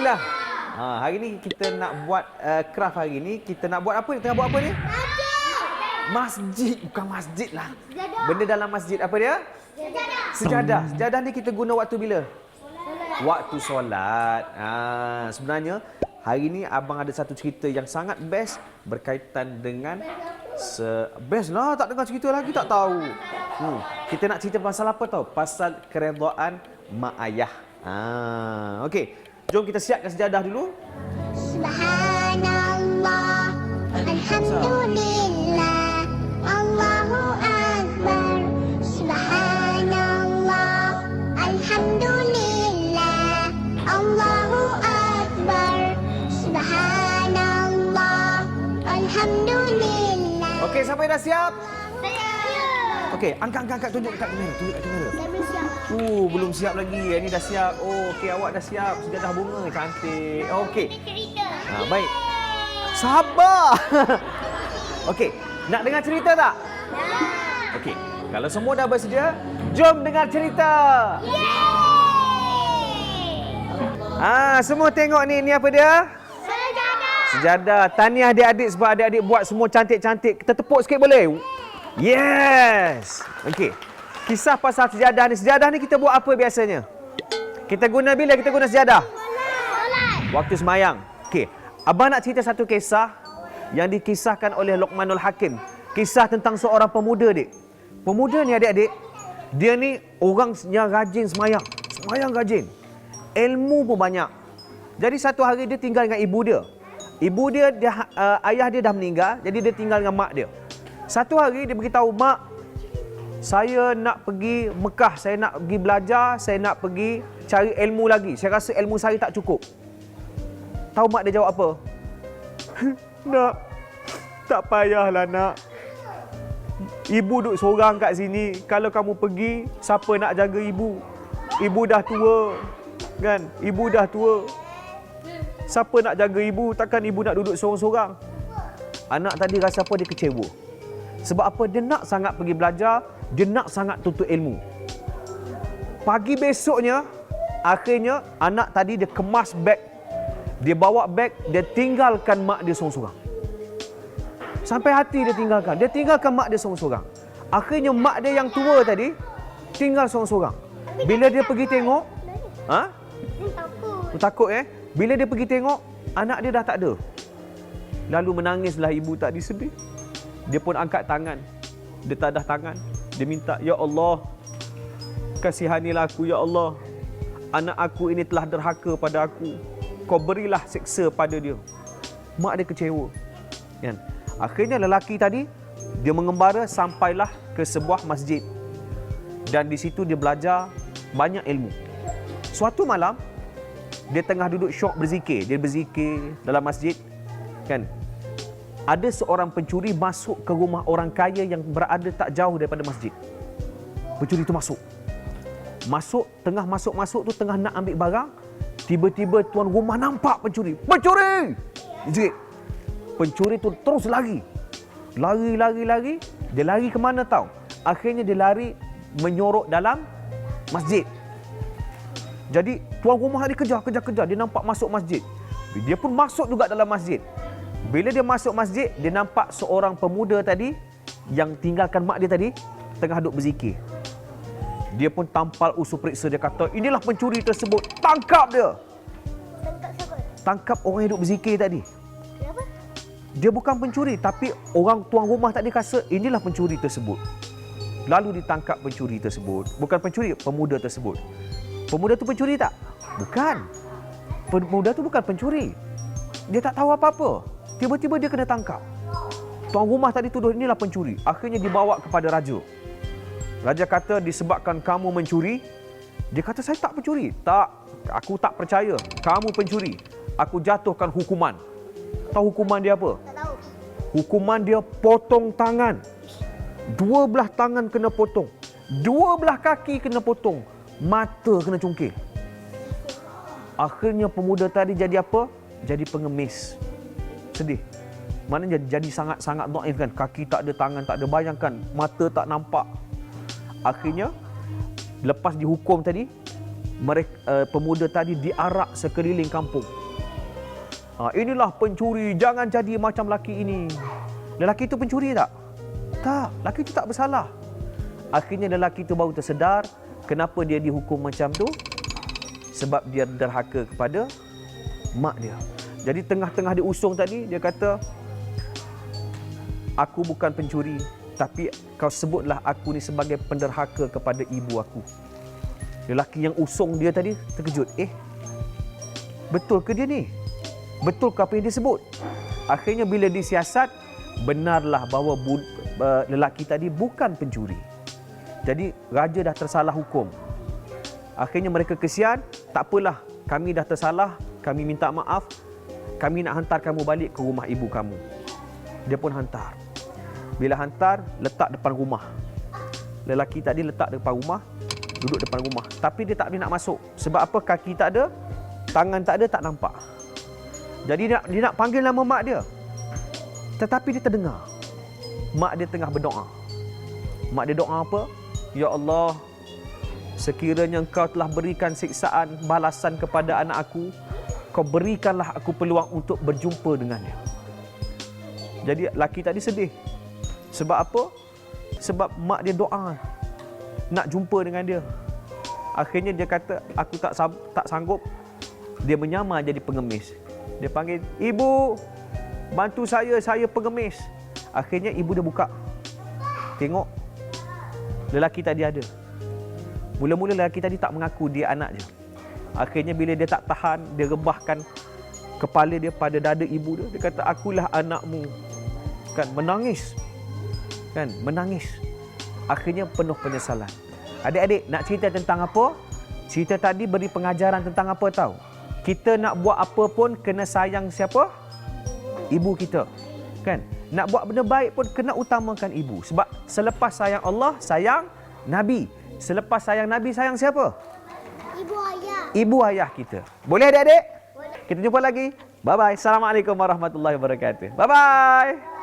Alhamdulillah. Hari ni kita nak buat craft hari ni. Kita nak buat apa ni? Tengah buat apa ni? Masjid. Bukan masjid lah. Benda dalam masjid. Apa dia? Sejadah. Sejadah ni kita guna waktu bila? Waktu solat. Sebenarnya hari ni abang ada satu cerita yang sangat best berkaitan dengan best lah, tak dengar cerita lagi tak tahu. Kita nak cerita pasal apa tahu? Pasal keredaan mak ayah. Okey. Jom kita siapkan sejadah dulu. Subhanallah, alhamdulillah, Allahu akbar. Subhanallah, alhamdulillah, Allahu akbar. Subhanallah, alhamdulillah. Okey, siapa yang dah siap? Saya. Okey, angkat tunjuk kat kamera, Saya belum siap. Belum siap lagi. Yang ni dah siap. Okey, awak dah siap. Sejadah bunga cantik. Okey. Baik. Sabar. Okey, nak dengar cerita tak? Okey, kalau semua dah bersedia, jom dengar cerita. Semua tengok ni apa dia? Sejadah. Tahniah adik-adik sebab adik-adik buat semua cantik-cantik. Kita tepuk sikit boleh? Yes. Okey. Kisah pasal sejadah ni. Sejadah ni kita buat apa biasanya? Kita guna bila kita guna sejadah? Waktu semayang. Okey. Abang nak cerita satu kisah yang dikisahkan oleh Luqmanul Hakim. Kisah tentang seorang pemuda, dik. Pemuda ni adik-adik, dia ni orang yang rajin semayang. Semayang rajin. Ilmu pun banyak. Jadi satu hari dia tinggal dengan ibu dia. Ibu dia, ayah dia dah meninggal, jadi dia tinggal dengan mak dia. Satu hari dia beritahu, mak, saya nak pergi Mekah, saya nak pergi belajar, saya nak pergi cari ilmu lagi. Saya rasa ilmu saya tak cukup. Tahu mak dia jawab apa? Nak, tak payahlah nak. Ibu duduk seorang kat sini. Kalau kamu pergi, siapa nak jaga ibu? Ibu dah tua. Kan? Ibu dah tua. Siapa nak jaga ibu? Takkan ibu nak duduk seorang-seorang? Anak tadi rasa apa? Dia kecewa. Sebab apa? Dia nak sangat pergi belajar. Dia nak sangat tuntut ilmu. Pagi besoknya, akhirnya anak tadi dia kemas beg. Dia bawa beg, dia tinggalkan mak dia seorang-seorang. Sampai hati dia tinggalkan. Dia tinggalkan mak dia seorang-seorang. Akhirnya mak dia yang tua tadi tinggal seorang-seorang. Bila dia pergi tengok, takut Bila dia pergi tengok, anak dia dah tak ada. Lalu menangislah ibu tadi sedih. Dia pun angkat tangan. Dia tadah tangan. Dia minta, ya Allah, kasihanilah aku, ya Allah. Anak aku ini telah derhaka pada aku. Kau berilah siksa pada dia. Mak dia kecewa. Kan? Akhirnya lelaki tadi, dia mengembara sampailah ke sebuah masjid. Dan di situ dia belajar banyak ilmu. Suatu malam, dia tengah duduk syok berzikir. Dia berzikir dalam masjid. Kan? Ada seorang pencuri masuk ke rumah orang kaya yang berada tak jauh daripada masjid. Pencuri itu masuk. Tengah masuk tu, tengah nak ambil barang. Tiba-tiba tuan rumah nampak pencuri. Pencuri! Pencuri tu terus lari. Lari. Dia lari ke mana tahu? Akhirnya dia lari menyorok dalam masjid. Jadi tuan rumah dia kejar. Dia nampak masuk masjid. Dia pun masuk juga dalam masjid. Bila dia masuk masjid, dia nampak seorang pemuda tadi yang tinggalkan mak dia tadi tengah duduk berzikir. Dia pun tampal usul periksa. Dia kata, inilah pencuri tersebut. Tangkap dia. Tangkap siapa? Tangkap orang yang duduk berzikir tadi. Kenapa? Dia bukan pencuri, tapi orang tuan rumah tadi rasa inilah pencuri tersebut. Lalu ditangkap pencuri tersebut. Bukan pencuri, pemuda tersebut. Pemuda tu pencuri tak? Bukan. Pemuda tu bukan pencuri. Dia tak tahu apa-apa. Tiba-tiba dia kena tangkap. Tuan rumah tadi tuduh inilah pencuri. Akhirnya dibawa kepada raja. Raja kata, disebabkan kamu mencuri. Dia kata, saya tak pencuri. Tak, aku tak percaya. Kamu pencuri. Aku jatuhkan hukuman. Tahu hukuman dia apa? Tak tahu. Hukuman dia potong tangan. 2 belah tangan kena potong. 2 belah kaki kena potong. Mata kena cungkil. Akhirnya pemuda tadi jadi apa? Jadi pengemis. Sedih. Maknanya jadi sangat-sangat dhaif kan. Kaki tak ada, tangan tak ada. Bayangkan, mata tak nampak. Akhirnya, lepas dihukum tadi, pemuda tadi diarak sekeliling kampung. Inilah pencuri, jangan jadi macam lelaki ini. Lelaki itu pencuri tak? Tak, lelaki itu tak bersalah. Akhirnya lelaki itu baru tersedar kenapa dia dihukum macam tu. Sebab dia derhaka kepada mak dia. Jadi tengah-tengah dia usung tadi, dia kata, aku bukan pencuri, tapi kau sebutlah aku ni sebagai penderhaka kepada ibu aku. Lelaki yang usung dia tadi terkejut. Betul ke dia ni? Betul ke apa yang dia sebut? Akhirnya bila disiasat, benarlah bahawa lelaki tadi bukan pencuri. Jadi raja dah tersalah hukum. Akhirnya mereka kesian, tak apalah, kami dah tersalah, kami minta maaf, kami nak hantar kamu balik ke rumah ibu kamu. Dia pun hantar. Bila hantar, letak depan rumah. Lelaki tadi letak depan rumah, duduk depan rumah. Tapi dia tak boleh nak masuk. Sebab apa? Kaki tak ada, tangan tak ada, tak nampak. Jadi dia nak panggil nama mak dia. Tetapi dia terdengar mak dia tengah berdoa. Mak dia doa apa? Ya Allah, sekiranya Engkau telah berikan siksaan balasan kepada anak aku, Kau berikanlah aku peluang untuk berjumpa dengannya. Jadi lelaki tadi sedih. Sebab apa? Sebab mak dia doa nak jumpa dengan dia. Akhirnya dia kata, aku tak sanggup. Dia menyamar jadi pengemis. Dia panggil, ibu, bantu saya pengemis. Akhirnya ibu dia buka. Tengok, lelaki tadi ada. Mula-mula lelaki tadi tak mengaku dia anak dia. Akhirnya bila dia tak tahan, dia rebahkan kepala dia pada dada ibu dia. Dia kata, akulah anakmu. Kan, menangis. Kan, menangis. Akhirnya penuh penyesalan. Adik-adik, nak cerita tentang apa? Cerita tadi beri pengajaran tentang apa tahu? Kita nak buat apa pun kena sayang siapa? Ibu kita. Kan? Nak buat benda baik pun kena utamakan ibu. Sebab selepas sayang Allah, sayang Nabi. Selepas sayang Nabi, sayang siapa? Ibu ayah. Ibu ayah kita. Boleh adik-adik? Boleh. Kita jumpa lagi. Bye-bye. Assalamualaikum warahmatullahi wabarakatuh. Bye-bye.